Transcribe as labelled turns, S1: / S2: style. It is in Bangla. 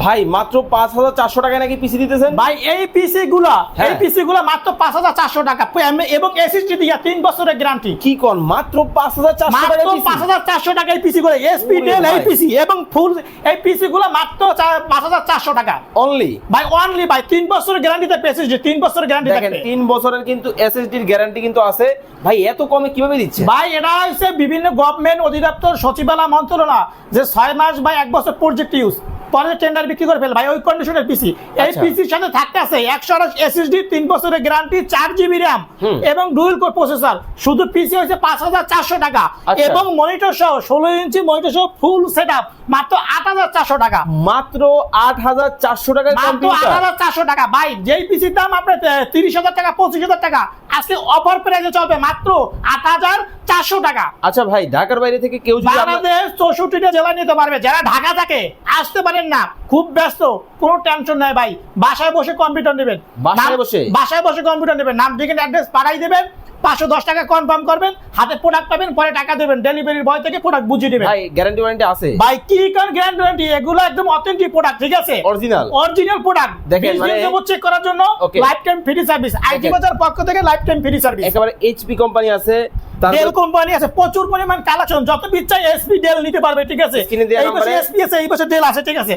S1: ভাই মাত্র 5400 টাকায় নাকি পিসি দিতেছেন
S2: ভাই এই পিসি গুলা মাত্র 5400 টাকা এবং এসএসডি দিয়া 3 বছরের গ্যারান্টি।
S1: কি কোন মাত্র 5400 টাকা
S2: মাত্র 5400 টাকা এই পিসি গুলো এসপি ডেল এই পিসি এবং ফুল এই পিসি গুলো মাত্র 5400 টাকা
S1: অনলি
S2: ভাই অনলি ভাই 3 বছরের গ্যারান্টিতে এসএসডি 3 বছরের গ্যারান্টি
S1: দেখেন 3 বছরের কিন্তু এসএসডির গ্যারান্টি কিন্তু আছে ভাই এত কমে কিভাবে দিচ্ছে
S2: ভাই এটা হচ্ছে বিভিন্ন গভর্নমেন্ট অধিদপ্তর সচিবালয় মন্ত্রণালয় যে 6 মাস বা 1 বছর প্রজেক্ট ইউজ পরে টেন্ডার বিক্রি করে ফেল ভাই ওই কন্ডিশনের পিসি এই পিসির সাথে থাকতে আছে 128 এসএসডি 3 বছরের গ্যারান্টি 4 জিবি র‍্যাম এবং ডুয়াল কোর প্রসেসর শুধু পিসি হচ্ছে 5400 টাকা এবং মনিটর সহ 16 ইঞ্চি মনিটর সহ ফুল সেটআপ মাত্র 8400 টাকা
S1: মাত্র 8400 টাকায় কম্পিউটার
S2: মাত্র 8400 টাকা ভাই যেই পিসির দাম আপনার 30000 টাকা 25000 টাকা আজকে অফার প্রাইসে চলবে মাত্র 8400 টাকা।
S1: আচ্ছা ভাই ঢাকার বাইরে থেকে কেউ যদি
S2: বাংলাদেশ 64টা জেলায় নিতে পারবে যারা ঢাকা থাকে আসতে পারেন না খুব ব্যস্ত কোনো টেনশন নাই ভাই বাসায় বসে কম্পিউটার নেবেন বাসায় বসে কম্পিউটার নেবেন নাম ঠিকানা অ্যাড্রেস পাঠাই দেবেন 510 টাকা কনফার্ম করবেন হাতে প্রোডাক্ট পাবেন পরে টাকা দেবেন ডেলিভারির বয় থেকে প্রোডাক্ট বুঝিয়ে দিবেন
S1: ভাই গ্যারান্টি ওয়ারেন্টি আছে
S2: ভাই কি কোন গ্যারান্টি এগুলো একদম অথেন্টিক প্রোডাক্ট ঠিক আছে অরিজিনাল প্রোডাক্ট
S1: দেখেন মানে
S2: চেক করার জন্য life time free service IT বাজার পক্ষ থেকে লাইফ টাইম ফ্রি সার্ভিস
S1: একেবারে এইচপি কোম্পানি আছে
S2: ডেল কোম্পানি আছে প্রচুর পরিমাণ কালেকশন যত ইচ্ছা এসপি ডেল নিতে পারবে ঠিক আছে এই পাশে এসপি আছে এই পাশে ডেল আছে ঠিক আছে